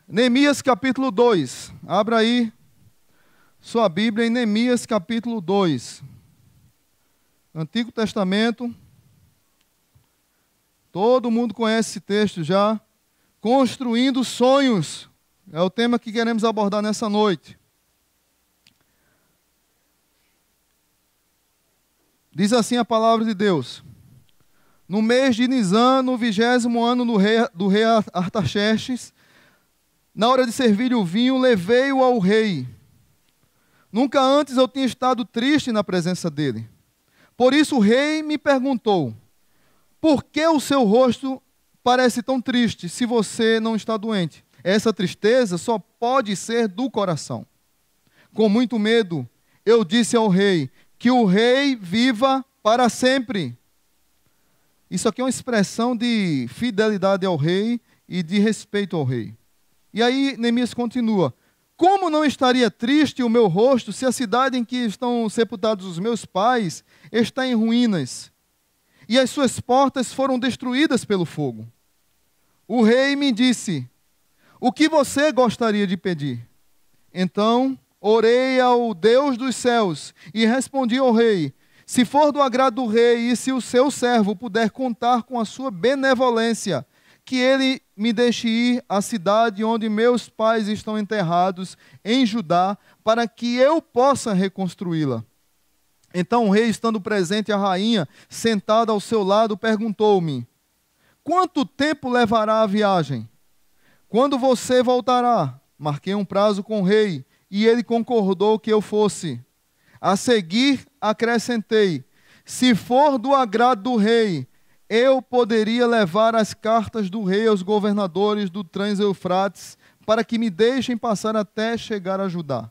Neemias capítulo 2. Abra aí sua Bíblia em Neemias capítulo 2. Antigo Testamento. Todo mundo conhece esse texto já. Construindo sonhos. É o tema que queremos abordar nessa noite. Diz assim a palavra de Deus. No mês de Nisan, no 20º ano do rei Artaxerxes, na hora de servir o vinho, levei-o ao rei. Nunca antes eu tinha estado triste na presença dele. Por isso o rei me perguntou: por que o seu rosto parece tão triste se você não está doente? Essa tristeza só pode ser do coração. Com muito medo, eu disse ao rei: que o rei viva para sempre. Isso aqui é uma expressão de fidelidade ao rei e de respeito ao rei. E aí Neemias continua: como não estaria triste o meu rosto se a cidade em que estão sepultados os meus pais está em ruínas e as suas portas foram destruídas pelo fogo? O rei me disse: o que você gostaria de pedir? Então orei ao Deus dos céus e respondi ao rei: se for do agrado do rei e se o seu servo puder contar com a sua benevolência, que ele me deixe ir à cidade onde meus pais estão enterrados, em Judá, para que eu possa reconstruí-la. Então o rei, estando presente, a rainha, sentada ao seu lado, perguntou-me: quanto tempo levará a viagem? Quando você voltará? Marquei um prazo com o rei, e ele concordou que eu fosse. A seguir, acrescentei: se for do agrado do rei, eu poderia levar as cartas do rei aos governadores do Trans-Eufrates, para que me deixem passar até chegar a Judá.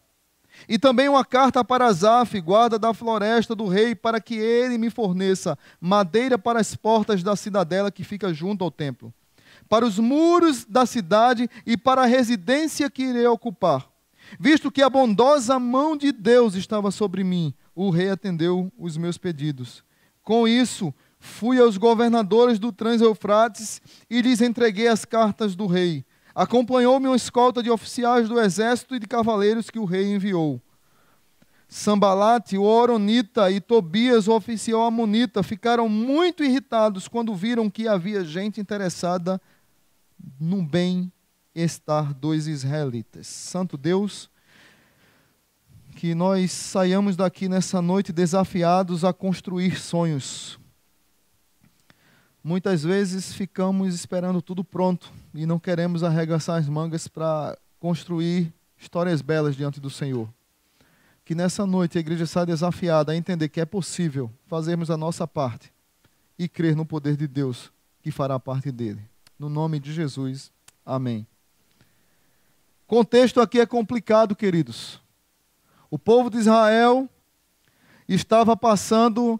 E também uma carta para Asaf, guarda da floresta do rei, para que ele me forneça madeira para as portas da cidadela que fica junto ao templo, para os muros da cidade e para a residência que irei ocupar. Visto que a bondosa mão de Deus estava sobre mim, o rei atendeu os meus pedidos. Com isso, fui aos governadores do Trans-Eufrates e lhes entreguei as cartas do rei. Acompanhou-me uma escolta de oficiais do exército e de cavaleiros que o rei enviou. Sambalate, o Horonita, e Tobias, o oficial amonita, ficaram muito irritados quando viram que havia gente interessada no bem-estar dos israelitas. Santo Deus, que nós saiamos daqui nessa noite desafiados a construir sonhos. Muitas vezes ficamos esperando tudo pronto e não queremos arregaçar as mangas para construir histórias belas diante do Senhor. Que nessa noite a igreja saia desafiada a entender que é possível fazermos a nossa parte e crer no poder de Deus que fará parte dele. No nome de Jesus, amém. O contexto aqui é complicado, queridos. O povo de Israel estava passando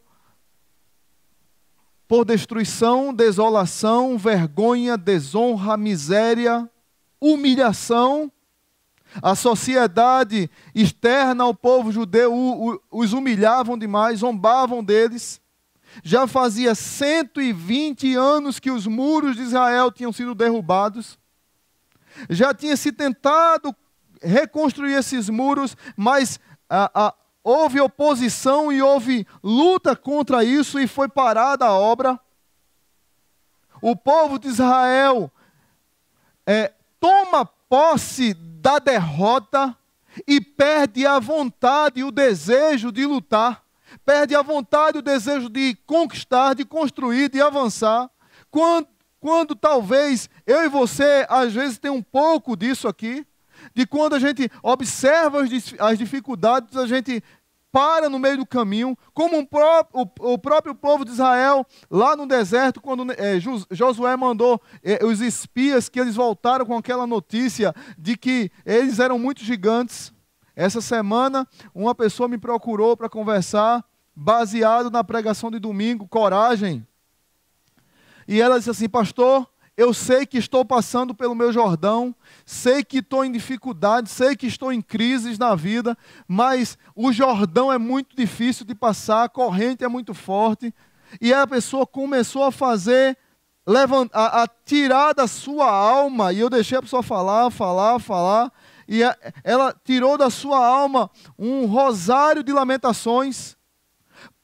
por destruição, desolação, vergonha, desonra, miséria, humilhação. A sociedade externa ao povo judeu os humilhavam demais, zombavam deles. Já fazia 120 anos que os muros de Israel tinham sido derrubados. Já tinha se tentado reconstruir esses muros, mas houve oposição e houve luta contra isso e foi parada a obra. O povo de Israel toma posse da derrota e perde a vontade e o desejo de lutar. Perde a vontade e o desejo de conquistar, de construir, de avançar. Quando talvez eu e você, às vezes, tem um pouco disso aqui. De quando a gente observa as dificuldades, a gente para no meio do caminho, como o próprio povo de Israel, lá no deserto, quando Josué mandou os espias, que eles voltaram com aquela notícia de que eles eram muito gigantes. Essa semana, uma pessoa me procurou para conversar, baseado na pregação de domingo, coragem. E ela disse assim: pastor, eu sei que estou passando pelo meu Jordão, sei que estou em dificuldade, sei que estou em crises na vida, mas o Jordão é muito difícil de passar, a corrente é muito forte. E a pessoa começou a fazer a tirar da sua alma, e eu deixei a pessoa falar, e ela tirou da sua alma um rosário de lamentações,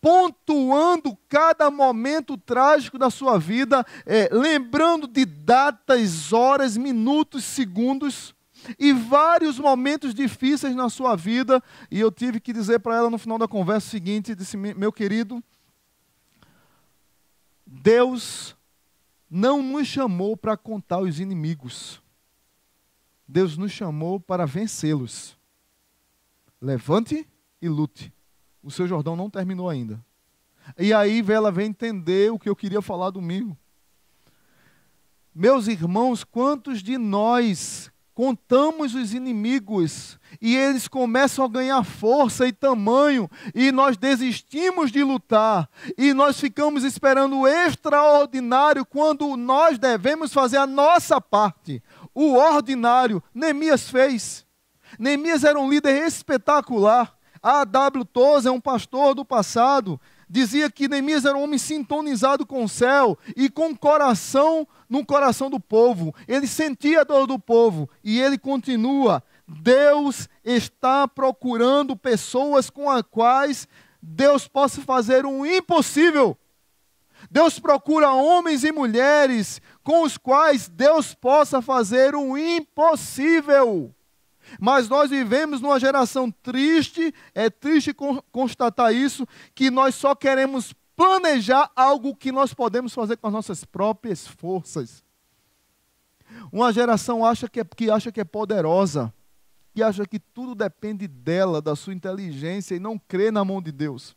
pontuando cada momento trágico da sua vida, lembrando de datas, horas, minutos, segundos, e vários momentos difíceis na sua vida, e eu tive que dizer para ela no final da conversa o seguinte, disse, meu querido, Deus não nos chamou para contar os inimigos, Deus nos chamou para vencê-los. Levante e lute. O seu Jordão não terminou ainda. E aí ela vem entender o que eu queria falar domingo. Meus irmãos, quantos de nós contamos os inimigos e eles começam a ganhar força e tamanho e nós desistimos de lutar e nós ficamos esperando o extraordinário quando nós devemos fazer a nossa parte. O ordinário, Neemias fez. Neemias era um líder espetacular. A.W. Tozer, um pastor do passado, dizia que Neemias era um homem sintonizado com o céu e com o coração no coração do povo. Ele sentia a dor do povo e ele continua. Deus está procurando pessoas com as quais Deus possa fazer o impossível. Deus procura homens e mulheres com os quais Deus possa fazer o impossível. Mas nós vivemos numa geração triste, é triste constatar isso, que nós só queremos planejar algo que nós podemos fazer com as nossas próprias forças. Uma geração que acha que é poderosa, que acha que tudo depende dela, da sua inteligência, e não crê na mão de Deus.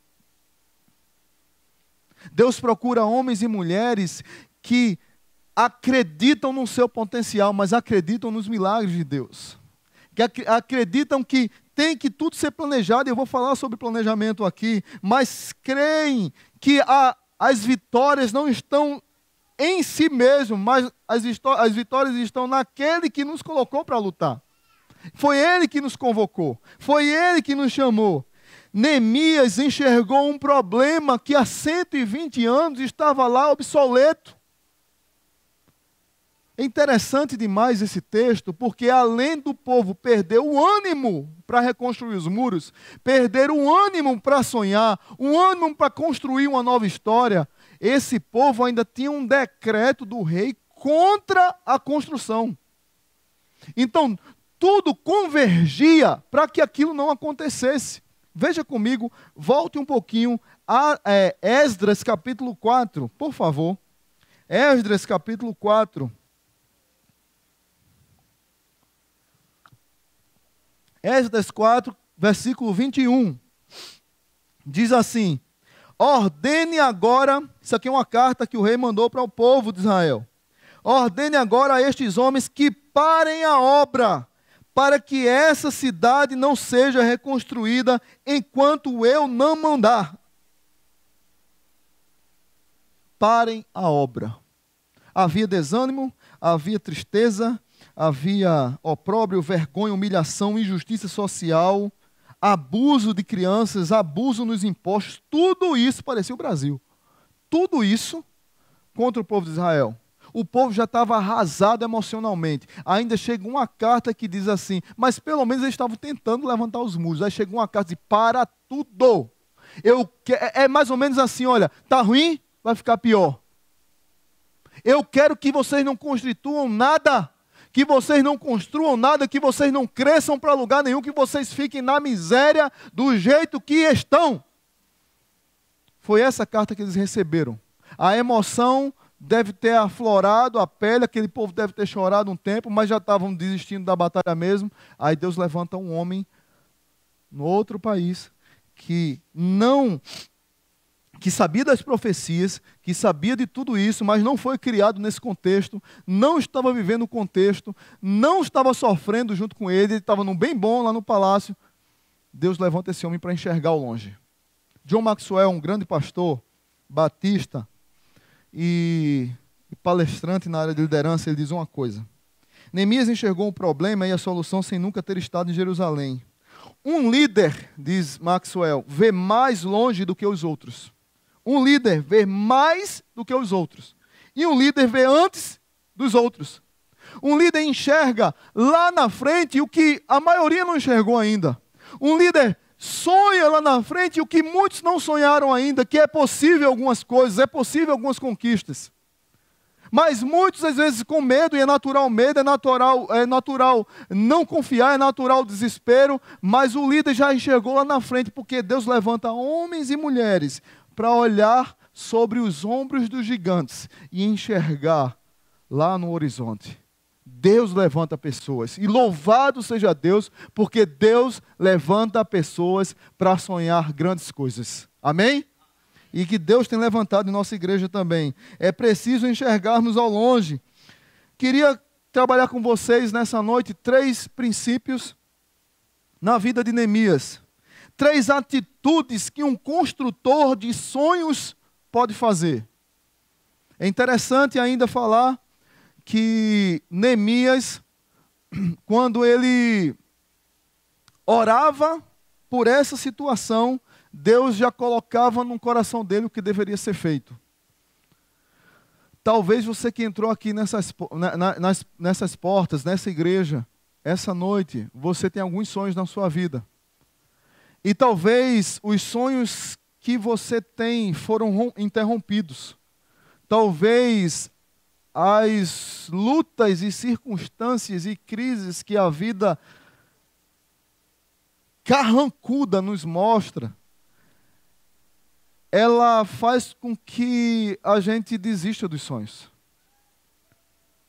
Deus procura homens e mulheres que acreditam no seu potencial, mas acreditam nos milagres de Deus. Que acreditam que tem que tudo ser planejado, e eu vou falar sobre planejamento aqui, mas creem que as vitórias não estão em si mesmo, mas as vitórias estão naquele que nos colocou para lutar. Foi Ele que nos convocou, foi Ele que nos chamou. Neemias enxergou um problema que há 120 anos estava lá obsoleto. É interessante demais esse texto, porque além do povo perder o ânimo para reconstruir os muros, perder o ânimo para sonhar, o ânimo para construir uma nova história, esse povo ainda tinha um decreto do rei contra a construção. Então, tudo convergia para que aquilo não acontecesse. Veja comigo, volte um pouquinho a Esdras capítulo 4, por favor. Esdras capítulo 4. Esdras 4, versículo 21, diz assim, ordene agora, isso aqui é uma carta que o rei mandou para o povo de Israel, ordene agora a estes homens que parem a obra, para que essa cidade não seja reconstruída enquanto eu não mandar. Parem a obra. Havia desânimo, havia tristeza, havia opróbrio, vergonha, humilhação, injustiça social, abuso de crianças, abuso nos impostos, tudo isso parecia o Brasil. Tudo isso contra o povo de Israel. O povo já estava arrasado emocionalmente. Ainda chega uma carta que diz assim, mas pelo menos eles estavam tentando levantar os muros. Aí chegou uma carta e diz, para tudo. É mais ou menos assim, olha, está ruim, vai ficar pior. Eu quero que vocês não constituam nada, que vocês não construam nada, que vocês não cresçam para lugar nenhum, que vocês fiquem na miséria do jeito que estão. Foi essa carta que eles receberam. A emoção deve ter aflorado a pele, aquele povo deve ter chorado um tempo, mas já estavam desistindo da batalha mesmo. Aí Deus levanta um homem no outro país que sabia das profecias, que sabia de tudo isso, mas não foi criado nesse contexto, não estava vivendo o contexto, não estava sofrendo junto com ele estava num bem bom lá no palácio. Deus levanta esse homem para enxergar ao longe. John Maxwell, um grande pastor, batista e palestrante na área de liderança, ele diz uma coisa. Neemias enxergou um problema e a solução sem nunca ter estado em Jerusalém. Um líder, diz Maxwell, vê mais longe do que os outros. Um líder vê mais do que os outros. E um líder vê antes dos outros. Um líder enxerga lá na frente o que a maioria não enxergou ainda. Um líder sonha lá na frente o que muitos não sonharam ainda, que é possível algumas coisas, é possível algumas conquistas. Mas muitos, às vezes, com medo, e é natural medo, é natural não confiar, é natural o desespero, mas o líder já enxergou lá na frente, porque Deus levanta homens e mulheres para olhar sobre os ombros dos gigantes e enxergar lá no horizonte. Deus levanta pessoas, e louvado seja Deus, porque Deus levanta pessoas para sonhar grandes coisas. Amém? E que Deus tem levantado em nossa igreja também. É preciso enxergarmos ao longe. Queria trabalhar com vocês nessa noite 3 princípios na vida de Neemias. 3 atitudes que um construtor de sonhos pode fazer. É interessante ainda falar que Neemias, quando ele orava por essa situação, Deus já colocava no coração dele o que deveria ser feito. Talvez você que entrou aqui nessas portas, nessa igreja, essa noite, você tem alguns sonhos na sua vida. E talvez os sonhos que você tem foram interrompidos. Talvez as lutas e circunstâncias e crises que a vida carrancuda nos mostra, ela faz com que a gente desista dos sonhos.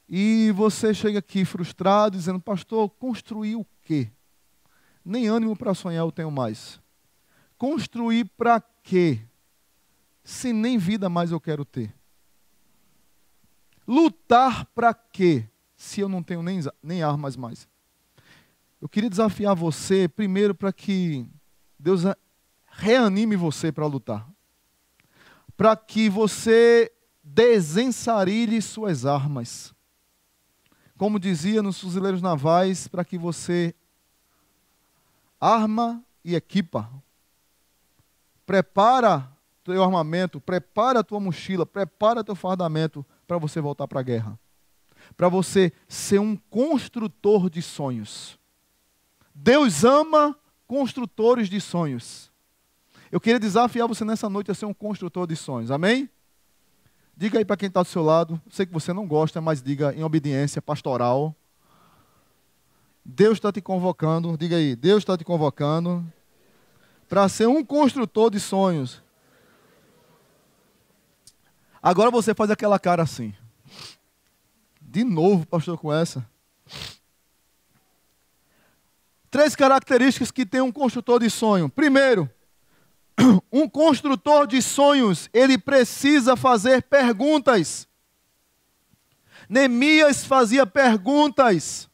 E você chega aqui frustrado, dizendo, pastor, construir o quê? Nem ânimo para sonhar eu tenho mais. Construir para quê? Se nem vida mais eu quero ter. Lutar para quê? Se eu não tenho nem armas mais. Eu queria desafiar você, primeiro, para que Deus reanime você para lutar. Para que você desensarilhe suas armas. Como dizia nos fuzileiros navais, para que você arma e equipa. Prepara teu armamento, prepara a tua mochila, prepara teu fardamento para você voltar para a guerra. Para você ser um construtor de sonhos. Deus ama construtores de sonhos. Eu queria desafiar você nessa noite a ser um construtor de sonhos. Amém? Diga aí para quem está do seu lado. Sei que você não gosta, mas diga em obediência pastoral. Deus está te convocando. Diga aí, Deus está te convocando para ser um construtor de sonhos. Agora você faz aquela cara assim. De novo, pastor, com essa. 3 características que tem um construtor de sonho. Primeiro, um construtor de sonhos, ele precisa fazer perguntas. Neemias fazia perguntas.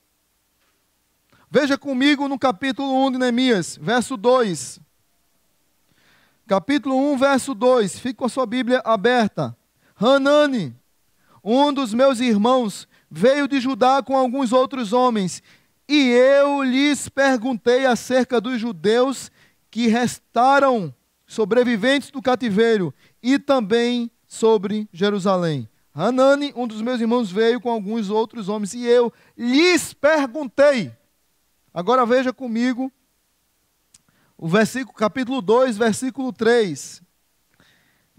Veja comigo no capítulo 1 de Neemias, verso 2. Capítulo 1, verso 2. Fique com a sua Bíblia aberta. Hanani, um dos meus irmãos, veio de Judá com alguns outros homens, e eu lhes perguntei acerca dos judeus que restaram sobreviventes do cativeiro, e também sobre Jerusalém. Hanani, um dos meus irmãos, veio com alguns outros homens, e eu lhes perguntei. Agora veja comigo o capítulo 2, versículo 3.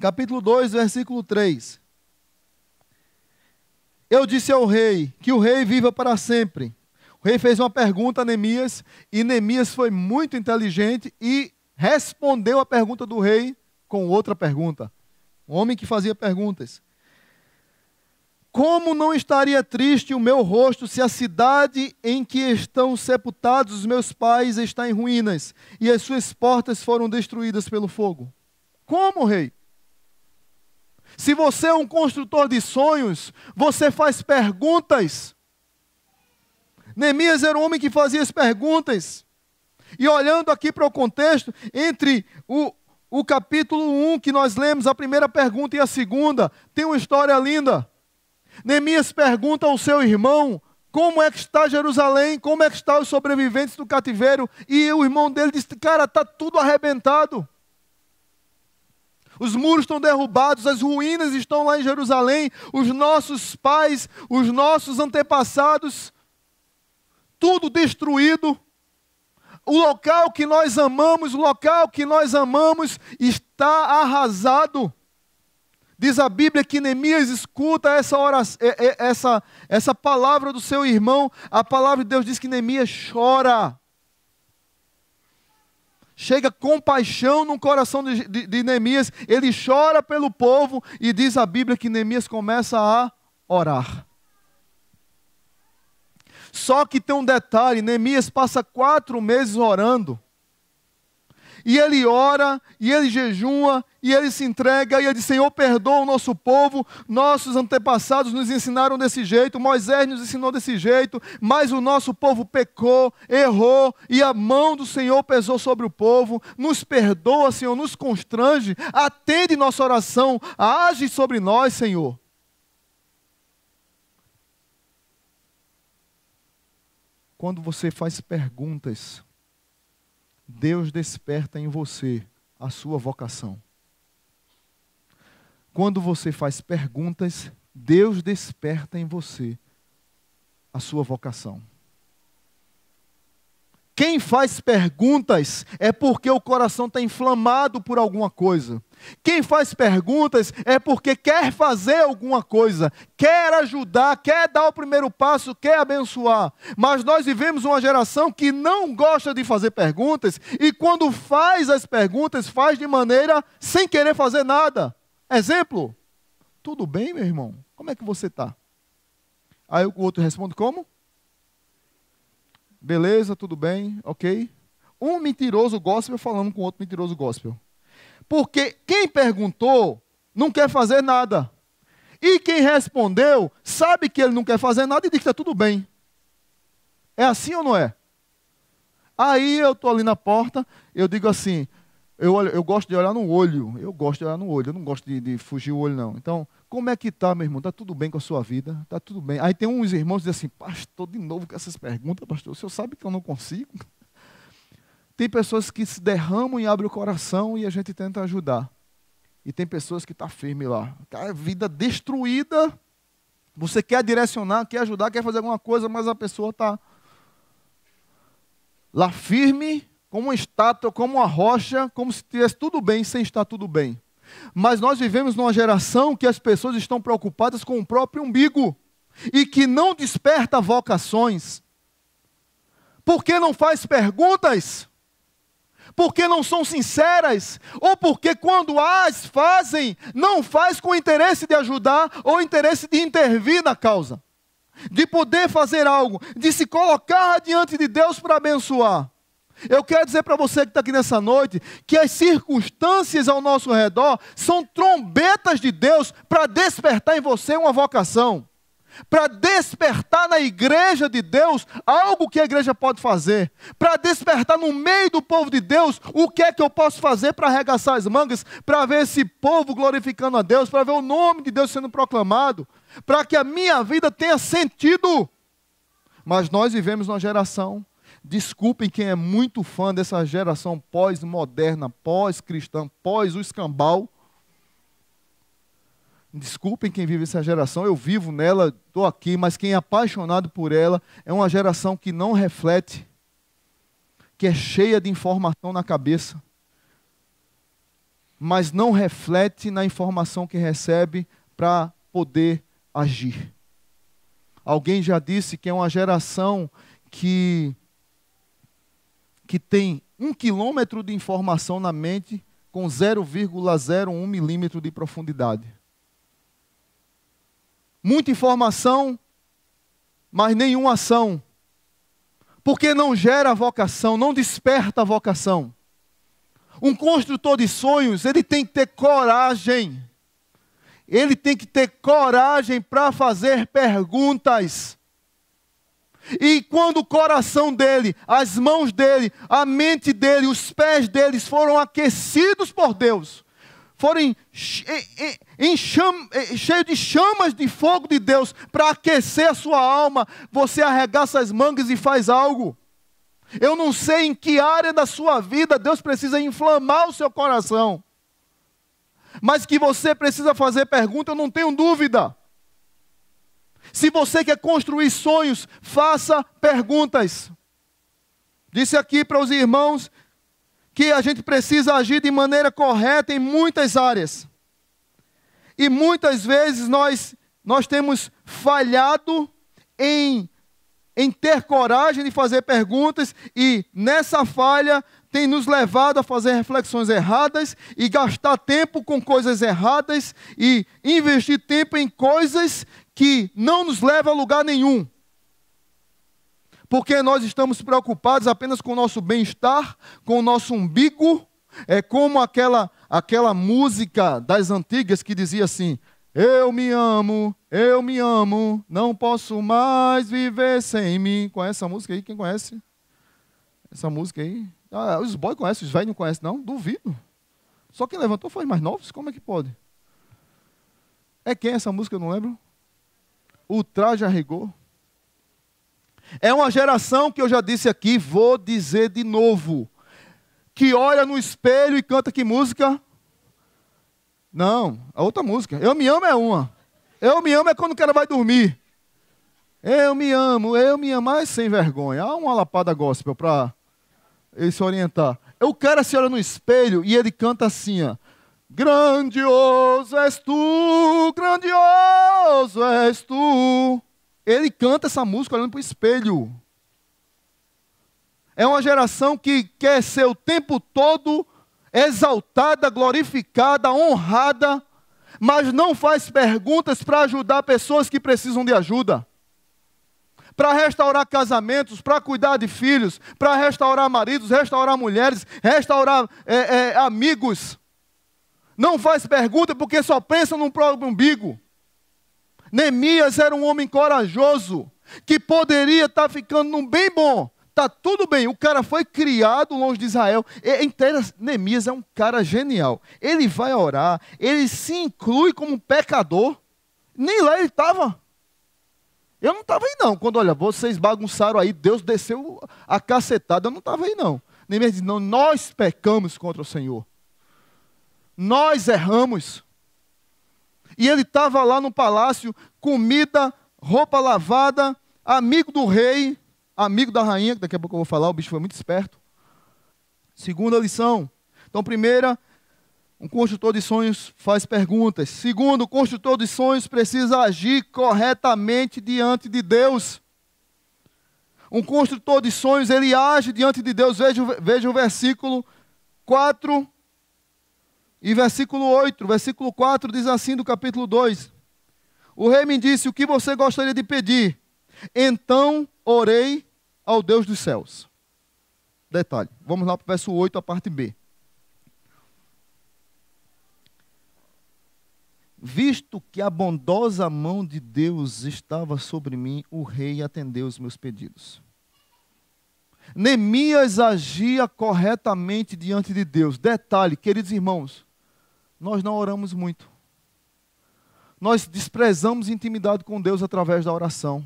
Capítulo 2, versículo 3. Eu disse ao rei, que o rei viva para sempre. O rei fez uma pergunta a Neemias, e Neemias foi muito inteligente e respondeu a pergunta do rei com outra pergunta. Um homem que fazia perguntas. Como não estaria triste o meu rosto se a cidade em que estão sepultados os meus pais está em ruínas e as suas portas foram destruídas pelo fogo? Como, rei? Se você é um construtor de sonhos, você faz perguntas. Neemias era um homem que fazia as perguntas. E olhando aqui para o contexto, entre o capítulo 1 que nós lemos, a primeira pergunta e a segunda, tem uma história linda. Neemias pergunta ao seu irmão, como é que está Jerusalém, como é que estão os sobreviventes do cativeiro, e o irmão dele disse, cara, está tudo arrebentado. os muros estão derrubados, as ruínas estão lá em Jerusalém, os nossos pais, os nossos antepassados, tudo destruído. O local que nós amamos, está arrasado. Diz a Bíblia que Neemias escuta essa palavra do seu irmão. A palavra de Deus diz que Neemias chora. Chega compaixão no coração de Neemias. Ele chora pelo povo e diz a Bíblia que Neemias começa a orar. Só que tem um detalhe, Neemias passa 4 meses orando. E ele ora, e ele jejua, e ele se entrega, e ele diz: Senhor, perdoa o nosso povo, nossos antepassados nos ensinaram desse jeito, Moisés nos ensinou desse jeito, mas o nosso povo pecou, errou, e a mão do Senhor pesou sobre o povo. Nos perdoa, Senhor, nos constrange, atende nossa oração, age sobre nós, Senhor. Quando você faz perguntas, Deus desperta em você a sua vocação. Quando você faz perguntas, Deus desperta em você a sua vocação. Quem faz perguntas é porque o coração está inflamado por alguma coisa. Quem faz perguntas é porque quer fazer alguma coisa, quer ajudar, quer dar o primeiro passo, quer abençoar. Mas nós vivemos uma geração que não gosta de fazer perguntas e quando faz as perguntas, faz de maneira sem querer fazer nada. Exemplo: tudo bem, meu irmão? Como é que você está? Aí o outro responde como? Beleza, tudo bem, ok. Um mentiroso gospel falando com outro mentiroso gospel. Porque quem perguntou não quer fazer nada. E quem respondeu sabe que ele não quer fazer nada e diz que está tudo bem. É assim ou não é? Aí eu estou ali na porta, eu digo assim, eu gosto de olhar no olho. Eu não gosto de fugir o olho não. Então, como é que está, meu irmão? Está tudo bem com a sua vida? Está tudo bem. Aí tem uns irmãos que dizem assim: pastor, de novo com essas perguntas, pastor, o senhor sabe que eu não consigo? Tem pessoas que se derramam e abrem o coração e a gente tenta ajudar. E tem pessoas que estão firmes lá. A vida destruída, você quer direcionar, quer ajudar, quer fazer alguma coisa, mas a pessoa está lá firme, como uma estátua, como uma rocha, como se estivesse tudo bem sem estar tudo bem. Mas nós vivemos numa geração que as pessoas estão preocupadas com o próprio umbigo e que não desperta vocações. Por que não faz perguntas? Porque não são sinceras? Ou porque quando as fazem, não faz com interesse de ajudar ou interesse de intervir na causa? De poder fazer algo, de se colocar diante de Deus para abençoar. Eu quero dizer para você que está aqui nessa noite, que as circunstâncias ao nosso redor são trombetas de Deus para despertar em você uma vocação. Para despertar na igreja de Deus algo que a igreja pode fazer. Para despertar no meio do povo de Deus o que é que eu posso fazer para arregaçar as mangas, para ver esse povo glorificando a Deus, para ver o nome de Deus sendo proclamado, para que a minha vida tenha sentido. Mas nós vivemos numa geração, desculpem quem é muito fã dessa geração pós-moderna, pós-cristã, pós-escambau. Desculpem quem vive essa geração, eu vivo nela, estou aqui, mas quem é apaixonado por ela é uma geração que não reflete, que é cheia de informação na cabeça, mas não reflete na informação que recebe para poder agir. Alguém já disse que é uma geração que tem 1 quilômetro de informação na mente com 0,01 milímetro de profundidade. Muita informação, mas nenhuma ação. Porque não gera vocação, não desperta a vocação. Um construtor de sonhos, ele tem que ter coragem. Ele tem que ter coragem para fazer perguntas. E quando o coração dele, as mãos dele, a mente dele, os pés deles foram aquecidos por Deus, forem cheios de chamas de fogo de Deus para aquecer a sua alma, você arregaça as mangas e faz algo. Eu não sei em que área da sua vida Deus precisa inflamar o seu coração. Mas que você precisa fazer pergunta, eu não tenho dúvida. Se você quer construir sonhos, faça perguntas. Disse aqui para os irmãos que a gente precisa agir de maneira correta em muitas áreas. E muitas vezes nós temos falhado em ter coragem de fazer perguntas, e nessa falha tem nos levado a fazer reflexões erradas e gastar tempo com coisas erradas e investir tempo em coisas que não nos levam a lugar nenhum. Porque nós estamos preocupados apenas com o nosso bem-estar, com o nosso umbigo. É como aquela música das antigas que dizia assim: eu me amo, não posso mais viver sem mim. Conhece essa música aí? Quem conhece? Essa música aí? Ah, os boys conhecem, os velhos não conhecem não? Duvido. Só quem levantou foi mais novos, como é que pode? É quem essa música, eu não lembro? O Traje a Rigor. É uma geração que eu já disse aqui, vou dizer de novo, que olha no espelho e canta que música? Não, a outra música. Eu me amo é uma. Eu me amo é quando o cara vai dormir. Eu me amo, mas sem vergonha. Há uma lapada gospel para ele se orientar. O cara se olha no espelho e ele canta assim, ó: grandioso és tu, grandioso és tu. Ele canta essa música olhando para o espelho. É uma geração que quer ser o tempo todo exaltada, glorificada, honrada, mas não faz perguntas para ajudar pessoas que precisam de ajuda. Para restaurar casamentos, para cuidar de filhos, para restaurar maridos, restaurar mulheres, restaurar amigos. Não faz pergunta porque só pensa no próprio umbigo. Neemias era um homem corajoso, que poderia estar ficando num bem bom. Está tudo bem, o cara foi criado longe de Israel. Neemias é um cara genial. Ele vai orar, ele se inclui como um pecador. Nem lá ele estava. Eu não estava aí não. Quando, olha, vocês bagunçaram aí, Deus desceu a cacetada. Eu não estava aí não. Neemias diz: não, nós pecamos contra o Senhor. Nós erramos. E ele estava lá no palácio, comida, roupa lavada, amigo do rei, amigo da rainha, que daqui a pouco eu vou falar, o bicho foi muito esperto. Segunda lição. Então, primeira, um construtor de sonhos faz perguntas. Segundo, o construtor de sonhos precisa agir corretamente diante de Deus. Um construtor de sonhos, ele age diante de Deus. Veja o versículo 4 e versículo 8. Versículo 4 diz assim do capítulo 2. O rei me disse: o que você gostaria de pedir? Então orei ao Deus dos céus. Detalhe, vamos lá para o verso 8, a parte B. Visto que a bondosa mão de Deus estava sobre mim, o rei atendeu os meus pedidos. Neemias agia corretamente diante de Deus. Detalhe, queridos irmãos, nós não oramos muito. Nós desprezamos intimidade com Deus através da oração.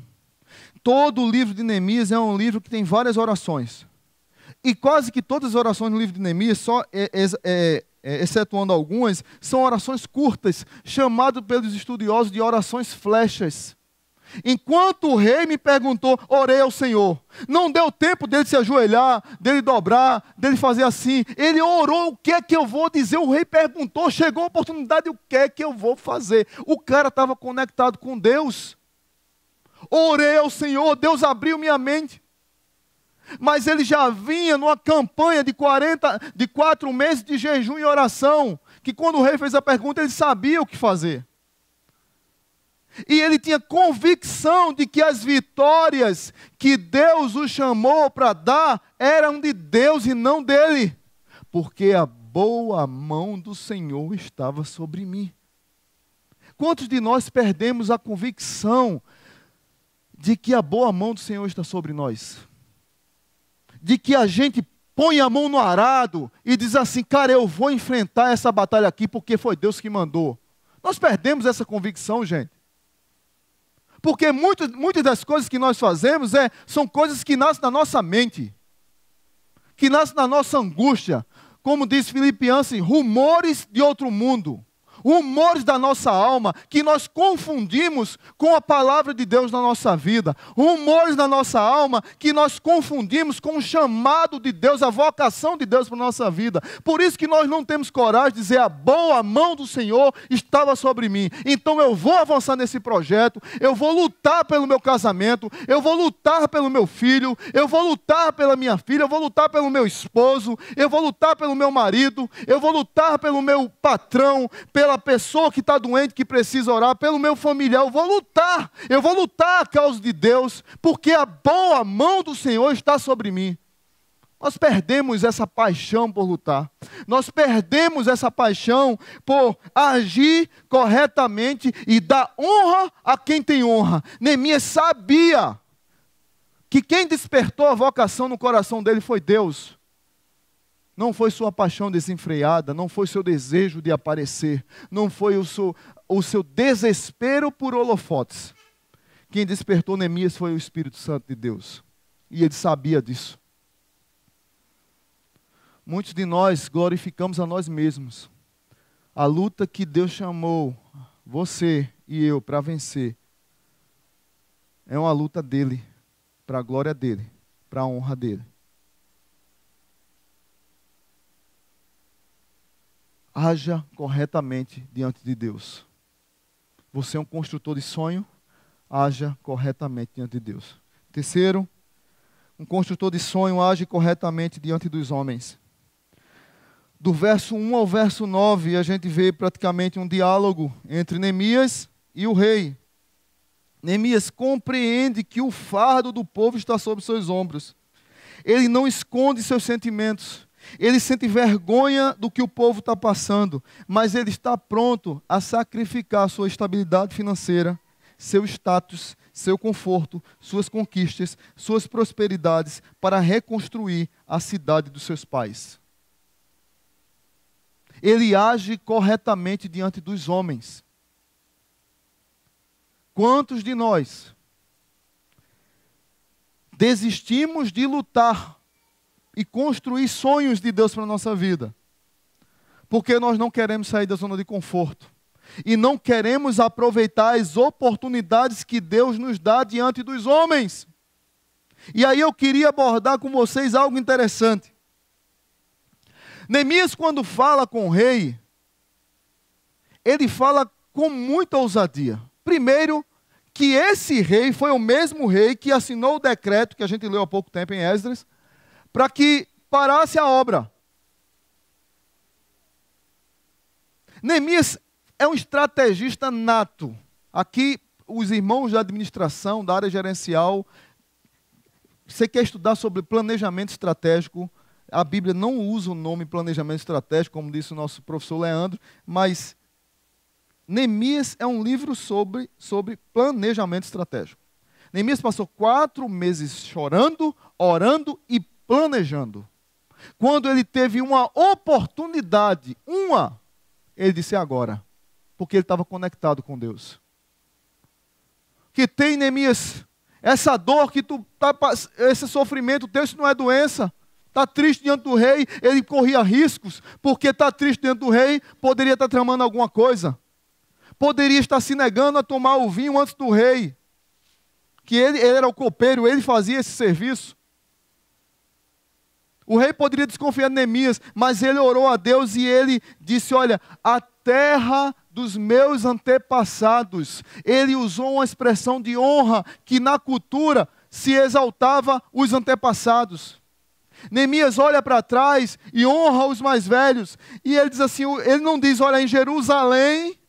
Todo o livro de Neemias é um livro que tem várias orações. E quase que todas as orações no livro de Neemias, excetuando algumas, são orações curtas, chamadas pelos estudiosos de orações flechas. Enquanto o rei me perguntou, orei ao Senhor. Não deu tempo dele se ajoelhar, dele dobrar, dele fazer assim. Ele orou: o que é que eu vou dizer? O rei perguntou, chegou a oportunidade, o que é que eu vou fazer? O cara estava conectado com Deus. Orei ao Senhor, Deus abriu minha mente. Mas ele já vinha numa campanha de 4 meses de jejum e oração, que quando o rei fez a pergunta, ele sabia o que fazer. E ele tinha convicção de que as vitórias que Deus o chamou para dar eram de Deus e não dele. Porque a boa mão do Senhor estava sobre mim. Quantos de nós perdemos a convicção de que a boa mão do Senhor está sobre nós? De que a gente põe a mão no arado e diz assim: cara, eu vou enfrentar essa batalha aqui porque foi Deus que mandou. Nós perdemos essa convicção, gente. Porque muitas das coisas que nós fazemos são coisas que nascem na nossa mente, que nascem na nossa angústia. Como diz Filipenses, rumores de outro mundo, rumores da nossa alma que nós confundimos com a palavra de Deus na nossa vida, rumores da nossa alma que nós confundimos com o chamado de Deus, a vocação de Deus para a nossa vida. Por isso que nós não temos coragem de dizer: a boa mão do Senhor estava sobre mim, então eu vou avançar nesse projeto, eu vou lutar pelo meu casamento, eu vou lutar pelo meu filho, eu vou lutar pela minha filha, eu vou lutar pelo meu esposo, eu vou lutar pelo meu marido, eu vou lutar pelo meu patrão, pela pessoa que está doente, que precisa orar, pelo meu familiar. Eu vou lutar a causa de Deus, porque a boa mão do Senhor está sobre mim. Nós perdemos essa paixão por lutar, nós perdemos essa paixão por agir corretamente e dar honra a quem tem honra. Neemias sabia que quem despertou a vocação no coração dele foi Deus. Não foi sua paixão desenfreada, não foi seu desejo de aparecer, não foi o seu desespero por holofotes. Quem despertou Neemias foi o Espírito Santo de Deus. E ele sabia disso. Muitos de nós glorificamos a nós mesmos. A luta que Deus chamou você e eu para vencer é uma luta dele, para a glória dele, para a honra dele. Haja corretamente diante de Deus. Você é um construtor de sonho? Haja corretamente diante de Deus. Terceiro, um construtor de sonho age corretamente diante dos homens. Do verso 1 ao verso 9, a gente vê praticamente um diálogo entre Neemias e o rei. Neemias compreende que o fardo do povo está sobre seus ombros. Ele não esconde seus sentimentos. Ele sente vergonha do que o povo está passando, mas ele está pronto a sacrificar sua estabilidade financeira, seu status, seu conforto, suas conquistas, suas prosperidades, para reconstruir a cidade dos seus pais. Ele age corretamente diante dos homens. Quantos de nós desistimos de lutar e construir sonhos de Deus para a nossa vida, porque nós não queremos sair da zona de conforto e não queremos aproveitar as oportunidades que Deus nos dá diante dos homens? E aí eu queria abordar com vocês algo interessante. Neemias, quando fala com o rei, ele fala com muita ousadia. Primeiro, que esse rei foi o mesmo rei que assinou o decreto que a gente leu há pouco tempo em Esdras, para que parasse a obra. Neemias é um estrategista nato. Aqui, os irmãos da administração, da área gerencial, você quer estudar sobre planejamento estratégico, a Bíblia não usa o nome planejamento estratégico, como disse o nosso professor Leandro, mas Neemias é um livro sobre planejamento estratégico. Neemias passou 4 meses chorando, orando e planejando. Quando ele teve uma oportunidade, ele disse: agora, porque ele estava conectado com Deus. Que tem, Neemias, essa dor que tu tá, esse sofrimento teu, isso não é doença. Está triste diante do rei, ele corria riscos, porque está triste diante do rei, poderia estar tramando alguma coisa. Poderia estar se negando a tomar o vinho antes do rei. Que ele era o copeiro, ele fazia esse serviço. O rei poderia desconfiar de Neemias, mas ele orou a Deus e ele disse: olha, a terra dos meus antepassados. Ele usou uma expressão de honra que na cultura se exaltava os antepassados. Neemias olha para trás e honra os mais velhos. E ele diz assim, ele não diz: olha, em Jerusalém,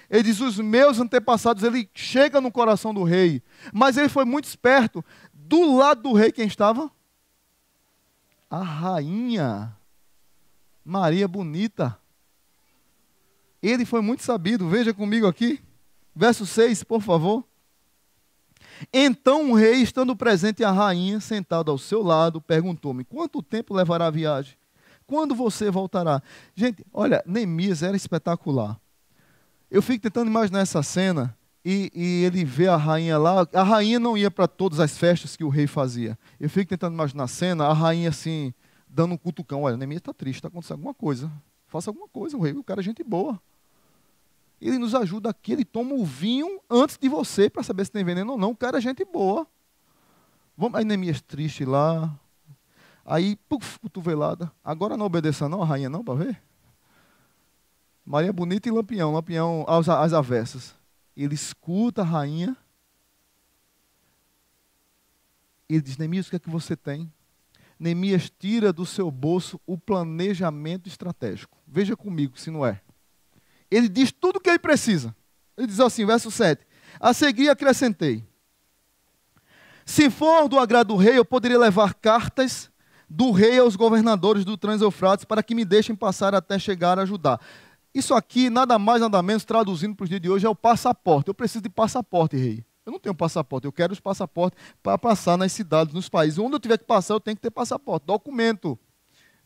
ele diz os meus antepassados. Ele chega no coração do rei. Mas ele foi muito esperto. Do lado do rei, quem estava? A rainha Maria Bonita. Ele foi muito sabido. Veja comigo aqui. Verso 6, por favor. Então o rei, estando presente, a rainha, sentada ao seu lado, perguntou-me: quanto tempo levará a viagem? Quando você voltará? Gente, olha, Neemias era espetacular. Eu fico tentando imaginar essa cena e ele vê a rainha lá. A rainha não ia para todas as festas que o rei fazia. Eu fico tentando imaginar a cena, a rainha assim, dando um cutucão. Olha, Neemias está triste, está acontecendo alguma coisa. faça alguma coisa, o rei, o cara é gente boa. Ele nos ajuda aqui, ele toma o vinho antes de você, para saber se tem veneno ou não. O cara é gente boa. Vamos, aí Neemias triste lá. Aí, puf, cotovelada. Agora não obedeça não, a rainha não, para ver? Maria bonita e Lampião às avessas. Ele escuta a rainha. Ele diz, Neemias, o que é que você tem? Neemias tira do seu bolso o planejamento estratégico. Veja comigo se não é. Ele diz tudo o que ele precisa. Ele diz assim, verso 7. A seguir acrescentei. Se for do agrado do rei, eu poderia levar cartas do rei aos governadores do Trans-Eufrates para que me deixem passar até chegar a Judá. Isso aqui, nada mais, nada menos, traduzindo para os dias de hoje, é o passaporte. Eu preciso de passaporte, rei. Eu não tenho passaporte, eu quero os passaportes para passar nas cidades, nos países. Onde eu tiver que passar, eu tenho que ter passaporte, documento.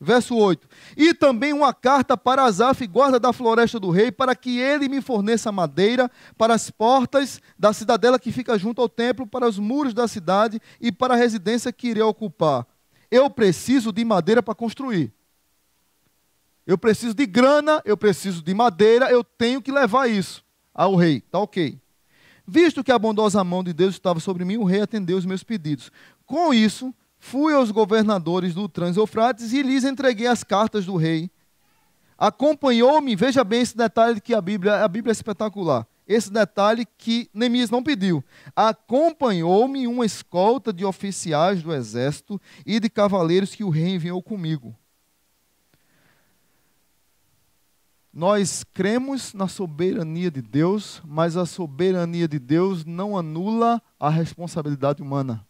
Verso 8. E também uma carta para Asaf, guarda da floresta do rei, para que ele me forneça madeira para as portas da cidadela que fica junto ao templo, para os muros da cidade e para a residência que irei ocupar. Eu preciso de madeira para construir. Eu preciso de grana, eu preciso de madeira, eu tenho que levar isso ao rei. Tá ok. Visto que a bondosa mão de Deus estava sobre mim, o rei atendeu os meus pedidos. Com isso, fui aos governadores do Trans-Eufrates e lhes entreguei as cartas do rei. Acompanhou-me, veja bem esse detalhe que a Bíblia é espetacular. Esse detalhe que Neemias não pediu. Acompanhou-me uma escolta de oficiais do exército e de cavaleiros que o rei enviou comigo. Nós cremos na soberania de Deus, mas a soberania de Deus não anula a responsabilidade humana.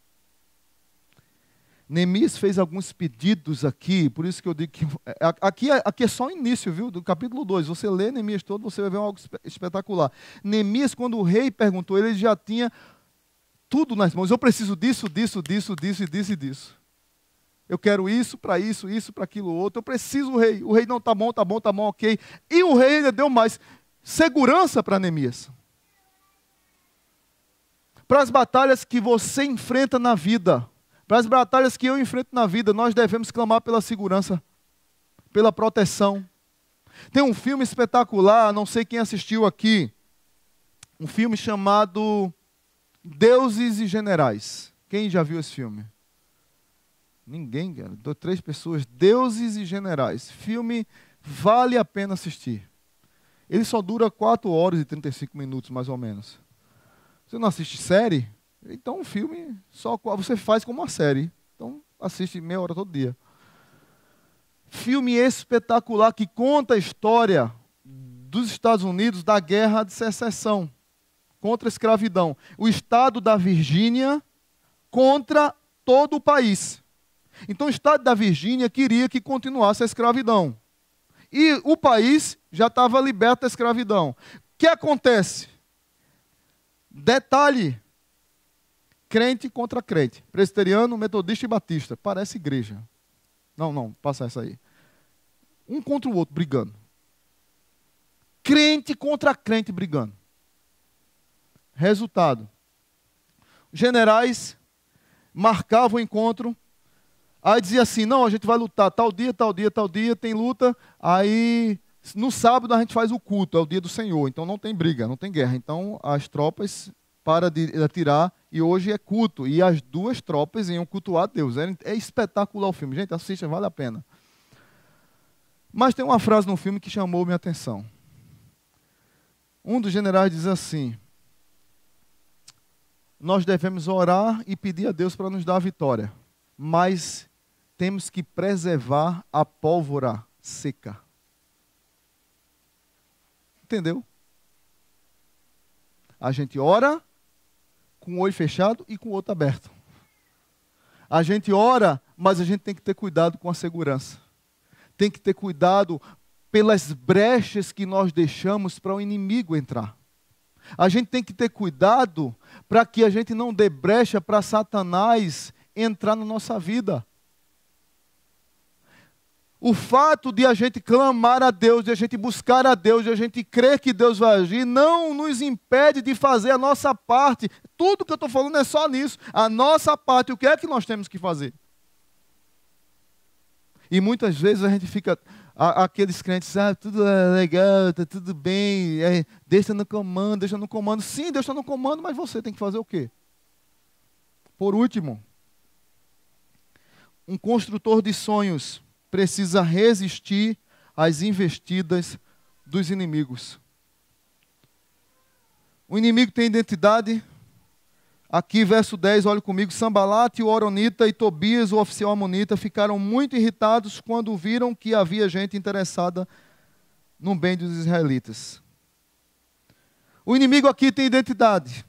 Neemias fez alguns pedidos aqui, por isso que eu digo que aqui é só o início, viu? Do capítulo 2. Você lê Neemias todo, você vai ver algo espetacular. Neemias, quando o rei perguntou, ele já tinha tudo nas mãos. Eu preciso disso, disso, disso, disso e disso e disso. Eu quero isso, para aquilo, outro. Eu preciso o rei. O rei não, tá bom, ok. E o rei ainda deu mais segurança para Neemias. Para as batalhas que você enfrenta na vida, para as batalhas que eu enfrento na vida, nós devemos clamar pela segurança, pela proteção. Tem um filme espetacular, não sei quem assistiu aqui, um filme chamado Deuses e Generais. Quem já viu esse filme? Ninguém, cara. 3 pessoas. Deuses e Generais. Filme vale a pena assistir. Ele só dura 4 horas e 35 minutos, mais ou menos. Você não assiste série? Então um filme só você faz como uma série. Então assiste meia hora todo dia. Filme espetacular que conta a história dos Estados Unidos da Guerra de Secessão contra a escravidão. O estado da Virgínia contra todo o país. Então o estado da Virgínia queria que continuasse a escravidão. E o país já estava liberto da escravidão. O que acontece? Detalhe. Crente contra crente. Presbiteriano, metodista e batista. Parece igreja. Não, passa essa aí. Um contra o outro, brigando. Crente contra crente brigando. Resultado. Generais marcavam o encontro. Aí dizia assim, não, a gente vai lutar tal dia, tem luta. Aí, no sábado, a gente faz o culto, é o dia do Senhor. Então não tem briga, não tem guerra. Então as tropas param de atirar e hoje é culto. E as 2 tropas iam cultuar a Deus. É espetacular o filme. Gente, assista, vale a pena. Mas tem uma frase no filme que chamou minha atenção. Um dos generais diz assim, nós devemos orar e pedir a Deus para nos dar a vitória. Mas temos que preservar a pólvora seca. Entendeu? A gente ora com o olho fechado e com o outro aberto. A gente ora, mas a gente tem que ter cuidado com a segurança. Tem que ter cuidado pelas brechas que nós deixamos para o inimigo entrar. A gente tem que ter cuidado para que a gente não dê brecha para Satanás entrar na nossa vida. O fato de a gente clamar a Deus, de a gente buscar a Deus, de a gente crer que Deus vai agir, não nos impede de fazer a nossa parte. Tudo que eu estou falando é só nisso. A nossa parte, o que é que nós temos que fazer? E muitas vezes a gente fica, aqueles crentes, tudo é legal, está tudo bem, Deus está no comando, Deus está no comando. Sim, Deus está no comando, mas você tem que fazer o quê? Por último, um construtor de sonhos precisa resistir às investidas dos inimigos. O inimigo tem identidade. Aqui, verso 10, olhe comigo. Sambalate, o Horonita, e Tobias, o oficial amonita, ficaram muito irritados quando viram que havia gente interessada no bem dos israelitas. O inimigo aqui tem identidade.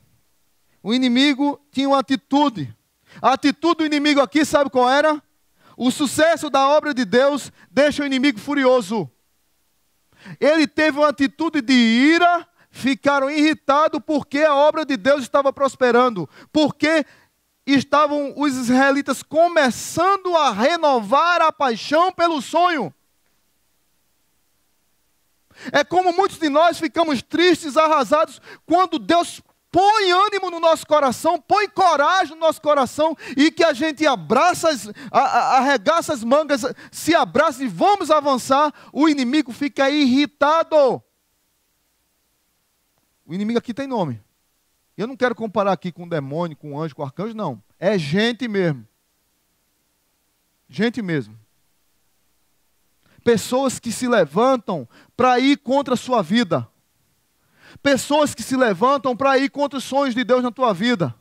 O inimigo tinha uma atitude. A atitude do inimigo aqui, sabe qual era? O sucesso da obra de Deus deixa o inimigo furioso. Ele teve uma atitude de ira. Ficaram irritados porque a obra de Deus estava prosperando, porque estavam os israelitas começando a renovar a paixão pelo sonho. É como muitos de nós ficamos tristes, arrasados, quando Deus põe ânimo no nosso coração, põe coragem no nosso coração, e que a gente arregaça as mangas, se abraça e vamos avançar, o inimigo fica irritado. O inimigo aqui tem nome. Eu não quero comparar aqui com demônio, com anjo, com arcanjo, não. É gente mesmo. Gente mesmo. Pessoas que se levantam para ir contra a sua vida. Pessoas que se levantam para ir contra os sonhos de Deus na tua vida.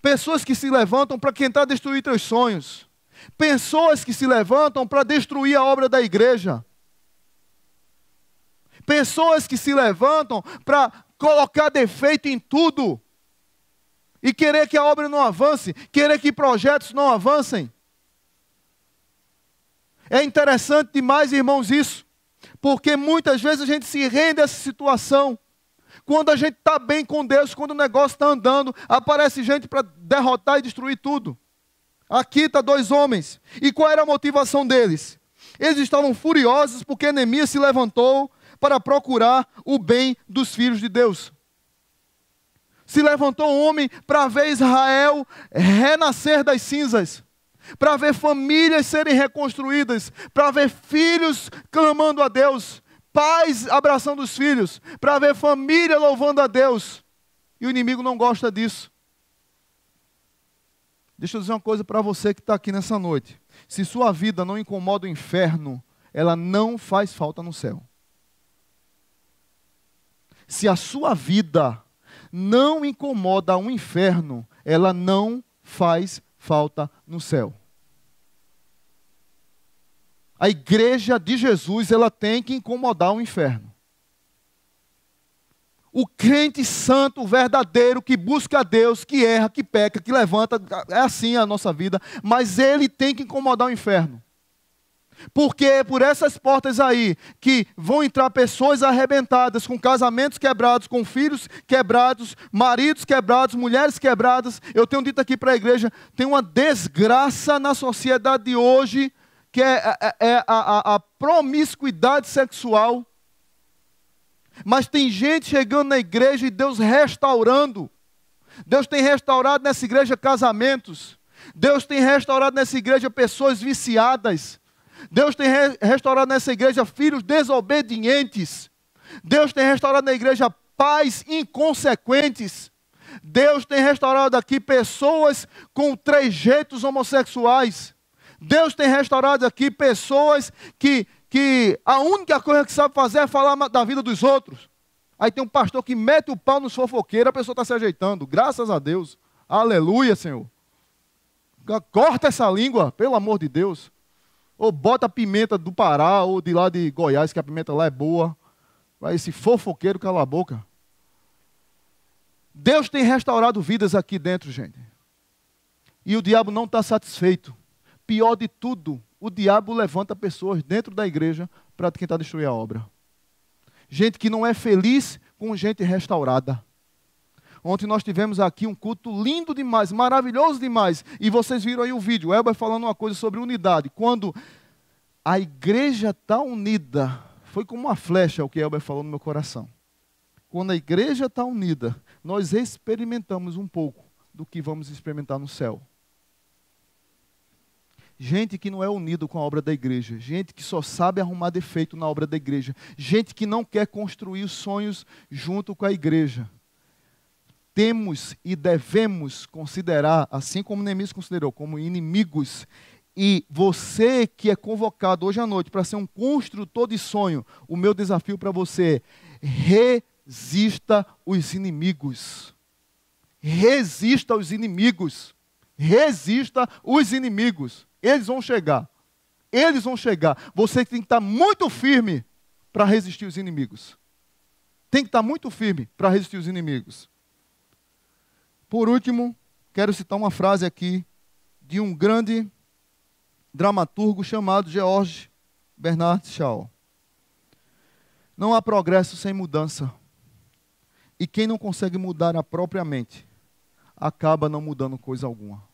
Pessoas que se levantam para tentar destruir teus sonhos. Pessoas que se levantam para destruir a obra da igreja. Pessoas que se levantam para colocar defeito em tudo e querer que a obra não avance, querer que projetos não avancem. É interessante demais, irmãos, isso, porque muitas vezes a gente se rende a essa situação. Quando a gente está bem com Deus, quando o negócio está andando, aparece gente para derrotar e destruir tudo. Aqui está 2 homens. E qual era a motivação deles? Eles estavam furiosos porque Neemias se levantou para procurar o bem dos filhos de Deus. Se levantou um homem para ver Israel renascer das cinzas, para ver famílias serem reconstruídas, para ver filhos clamando a Deus, pais abraçando os filhos, para ver família louvando a Deus. E o inimigo não gosta disso. Deixa eu dizer uma coisa para você que está aqui nessa noite. Se sua vida não incomoda o inferno, ela não faz falta no céu. Se a sua vida não incomoda o inferno, ela não faz falta no céu. A igreja de Jesus, ela tem que incomodar o inferno. O crente santo, verdadeiro, que busca a Deus, que erra, que peca, que levanta, é assim a nossa vida, mas ele tem que incomodar o inferno. Porque é por essas portas aí que vão entrar pessoas arrebentadas, com casamentos quebrados, com filhos quebrados, maridos quebrados, mulheres quebradas. Eu tenho dito aqui para a igreja, tem uma desgraça na sociedade de hoje, que é a promiscuidade sexual. Mas tem gente chegando na igreja e Deus restaurando. Deus tem restaurado nessa igreja casamentos. Deus tem restaurado nessa igreja pessoas viciadas. Deus tem restaurado nessa igreja filhos desobedientes. Deus tem restaurado na igreja pais inconsequentes. Deus tem restaurado aqui pessoas com trejeitos homossexuais. Deus tem restaurado aqui pessoas que a única coisa que sabe fazer é falar da vida dos outros. Aí tem um pastor que mete o pau nos fofoqueiros, a pessoa está se ajeitando. Graças a Deus. Aleluia, Senhor. Corta essa língua, pelo amor de Deus. Ou bota a pimenta do Pará, ou de lá de Goiás, que a pimenta lá é boa. Vai esse fofoqueiro, cala a boca. Deus tem restaurado vidas aqui dentro, gente. E o diabo não está satisfeito. Pior de tudo, o diabo levanta pessoas dentro da igreja para tentar destruir a obra. Gente que não é feliz com gente restaurada. Ontem nós tivemos aqui um culto lindo demais, maravilhoso demais. E vocês viram aí o vídeo, o Elber falando uma coisa sobre unidade. Quando a igreja está unida, foi como uma flecha o que Elber falou no meu coração. Quando a igreja está unida, nós experimentamos um pouco do que vamos experimentar no céu. Gente que não é unido com a obra da igreja, gente que só sabe arrumar defeito na obra da igreja, gente que não quer construir os sonhos junto com a igreja. Temos e devemos considerar, assim como Neemias considerou, como inimigos. E você que é convocado hoje à noite para ser um construtor de sonho, o meu desafio para você é: resista os inimigos. Resista aos inimigos. Resista os inimigos. Eles vão chegar. Eles vão chegar. Você tem que estar muito firme para resistir os inimigos. Tem que estar muito firme para resistir os inimigos. Por último, quero citar uma frase aqui de um grande dramaturgo chamado George Bernard Shaw. Não há progresso sem mudança. E quem não consegue mudar a própria mente, acaba não mudando coisa alguma.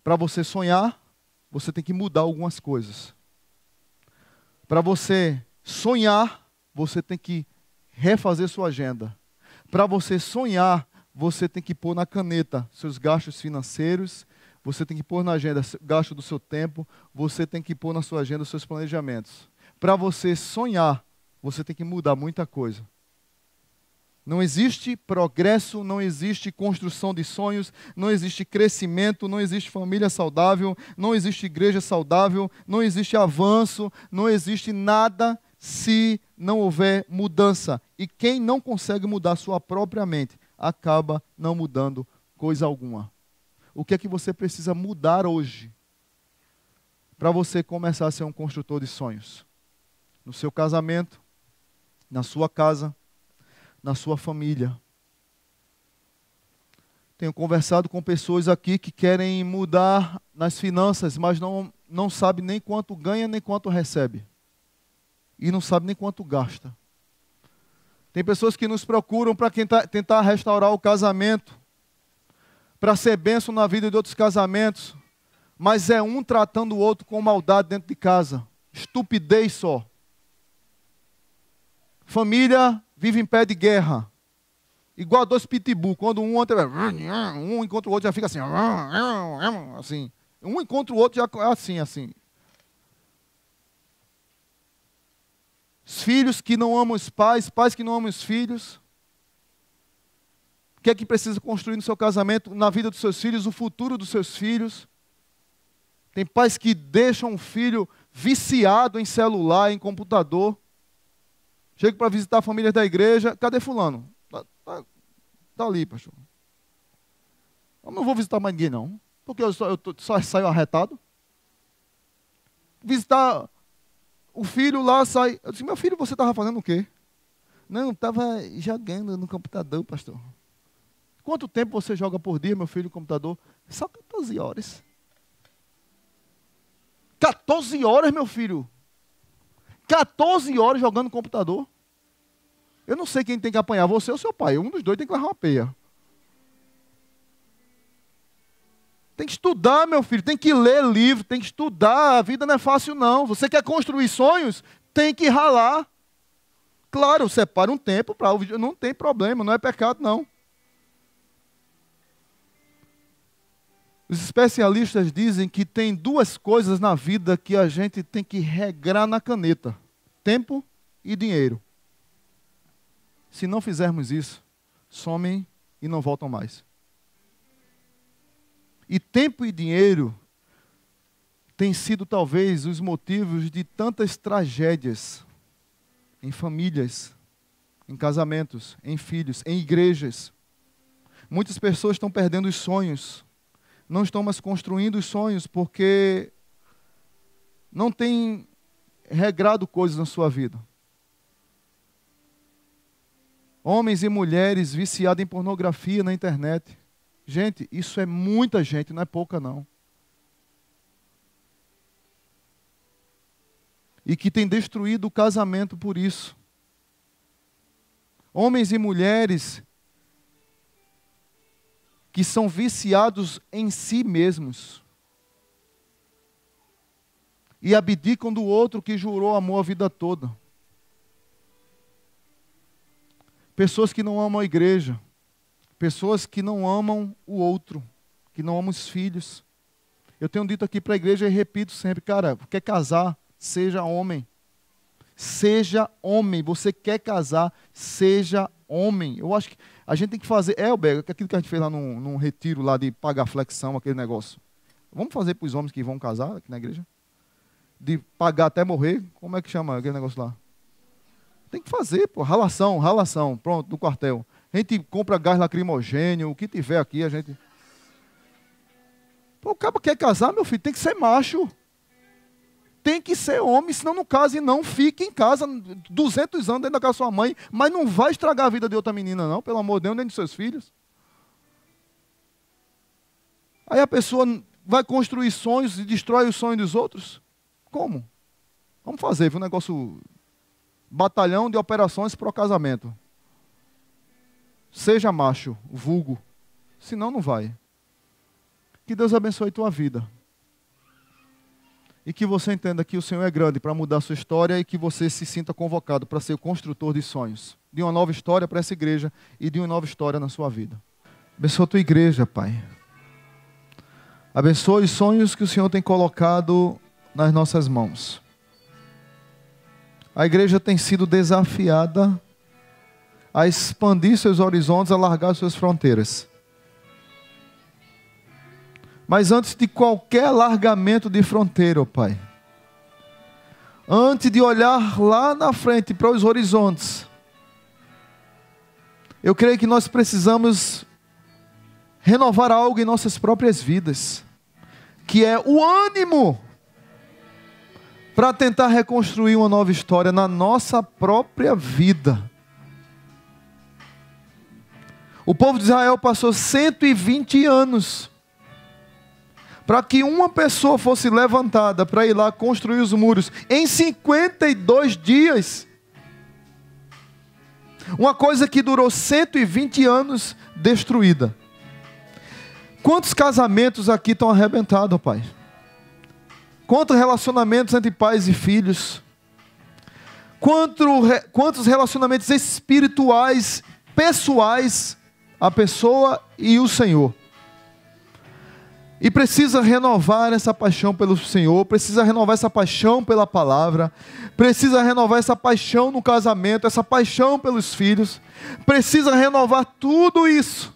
Para você sonhar, você tem que mudar algumas coisas. Para você sonhar, você tem que refazer sua agenda. Para você sonhar, você tem que pôr na caneta seus gastos financeiros, você tem que pôr na agenda o gasto do seu tempo, você tem que pôr na sua agenda os seus planejamentos. Para você sonhar, você tem que mudar muita coisa. Não existe progresso, não existe construção de sonhos, não existe crescimento, não existe família saudável, não existe igreja saudável, não existe avanço, não existe nada se não houver mudança. E quem não consegue mudar sua própria mente, acaba não mudando coisa alguma. O que é que você precisa mudar hoje para você começar a ser um construtor de sonhos? No seu casamento, na sua casa, na sua família. Tenho conversado com pessoas aqui que querem mudar nas finanças, mas não sabe nem quanto ganha, nem quanto recebe. E não sabe nem quanto gasta. Tem pessoas que nos procuram para tentar restaurar o casamento, para ser bênção na vida de outros casamentos, mas é um tratando o outro com maldade dentro de casa. Estupidez só. Família vive em pé de guerra. Igual dois pitbull. Quando um encontra o outro já fica assim. Assim. Um encontra o outro já é assim. Os filhos que não amam os pais, pais que não amam os filhos. O que é que precisa construir no seu casamento, na vida dos seus filhos, o futuro dos seus filhos? Tem pais que deixam o filho viciado em celular, em computador. Chego para visitar a família da igreja. Cadê fulano? Tá ali, pastor. Eu não vou visitar mais ninguém, não. Porque eu só saio arretado. Visitar o filho lá, sai. Eu disse, meu filho, você estava fazendo o quê? Não, estava jogando no computador, pastor. Quanto tempo você joga por dia, meu filho, no computador? Só 14 horas. 14 horas, meu filho. 14 horas jogando no computador. Eu não sei quem tem que apanhar, você ou seu pai. Um dos dois tem que levar uma peia. Tem que estudar, meu filho. Tem que ler livro, tem que estudar. A vida não é fácil, não. Você quer construir sonhos? Tem que ralar. Claro, separa um tempo para ouvir. Não tem problema, não é pecado, não. Os especialistas dizem que tem duas coisas na vida que a gente tem que regrar na caneta: tempo e dinheiro. Se não fizermos isso, somem e não voltam mais. E tempo e dinheiro têm sido talvez os motivos de tantas tragédias em famílias, em casamentos, em filhos, em igrejas. Muitas pessoas estão perdendo os sonhos. Não estão mais construindo os sonhos porque não têm regrado coisas na sua vida. Homens e mulheres viciados em pornografia na internet. Gente, isso é muita gente, não é pouca não. E que tem destruído o casamento por isso. Homens e mulheres que são viciados em si mesmos e abdicam do outro que jurou amor a vida toda. Pessoas que não amam a igreja, pessoas que não amam o outro, que não amam os filhos, Eu tenho dito aqui para a igreja e repito sempre, cara, quer casar, seja homem. Seja homem. Você quer casar, seja homem. Eu acho que a gente tem que fazer, Bega, aquilo que a gente fez lá num retiro lá de pagar flexão, aquele negócio. Vamos fazer para os homens que vão casar aqui na igreja? De pagar até morrer? Como é que chama aquele negócio lá? Tem que fazer, pô. Ralação, pronto, do quartel. A gente compra gás lacrimogênio, o que tiver aqui, a gente... Pô, o cara quer casar, meu filho, tem que ser macho. Tem que ser homem, senão não case, não. Fique em casa 200 anos dentro da casa da sua mãe, mas não vai estragar a vida de outra menina, não, pelo amor de Deus, nem dos seus filhos. Aí a pessoa vai construir sonhos e destrói os sonhos dos outros? Como? Vamos fazer, viu, um negócio... Batalhão de operações para o casamento. Seja macho, vulgo. Senão não vai. Que Deus abençoe tua vida. E que você entenda que o Senhor é grande para mudar a sua história e que você se sinta convocado para ser o construtor de sonhos. De uma nova história para essa igreja e de uma nova história na sua vida. Abençoa a tua igreja, Pai. Abençoe os sonhos que o Senhor tem colocado nas nossas mãos. A igreja tem sido desafiada a expandir seus horizontes, a alargar suas fronteiras. Mas antes de qualquer alargamento de fronteira, ó Pai, antes de olhar lá na frente para os horizontes, eu creio que nós precisamos renovar algo em nossas próprias vidas, que é o ânimo para tentar reconstruir uma nova história na nossa própria vida. O povo de Israel passou 120 anos para que uma pessoa fosse levantada para ir lá construir os muros em 52 dias. Uma coisa que durou 120 anos destruída. Quantos casamentos aqui estão arrebentados, Pai? Quantos relacionamentos entre pais e filhos? Quantos relacionamentos espirituais, pessoais, a pessoa e o Senhor? E precisa renovar essa paixão pelo Senhor, precisa renovar essa paixão pela palavra, precisa renovar essa paixão no casamento, essa paixão pelos filhos, precisa renovar tudo isso,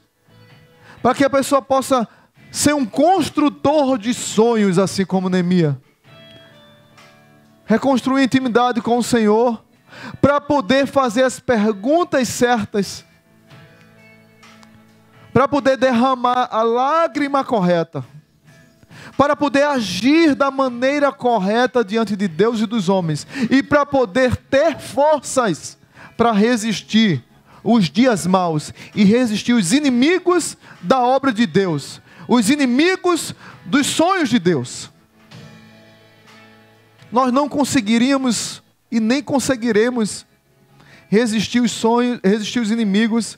para que a pessoa possa ser um construtor de sonhos, assim como Neemias. Reconstruir intimidade com o Senhor, para poder fazer as perguntas certas, para poder derramar a lágrima correta, para poder agir da maneira correta diante de Deus e dos homens, e para poder ter forças para resistir os dias maus e resistir os inimigos da obra de Deus, os inimigos dos sonhos de Deus. Nós não conseguiríamos e nem conseguiremos resistir os sonhos, resistir os inimigos,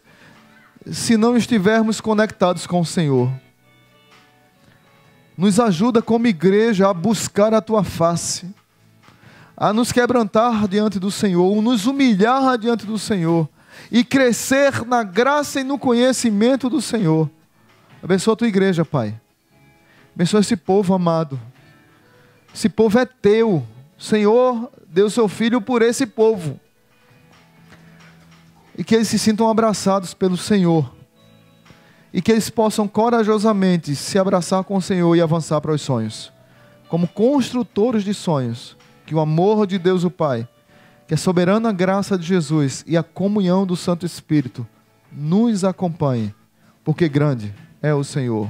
se não estivermos conectados com o Senhor. Nos ajuda como igreja a buscar a Tua face, a nos quebrantar diante do Senhor, nos humilhar diante do Senhor e crescer na graça e no conhecimento do Senhor. Abençoa a Tua igreja, Pai. Abençoa esse povo amado. Esse povo é Teu. O Senhor deu Seu Filho por esse povo. E que eles se sintam abraçados pelo Senhor. E que eles possam corajosamente se abraçar com o Senhor e avançar para os sonhos. Como construtores de sonhos. Que o amor de Deus o Pai, que a soberana graça de Jesus e a comunhão do Santo Espírito nos acompanhe. Porque grande é o Senhor.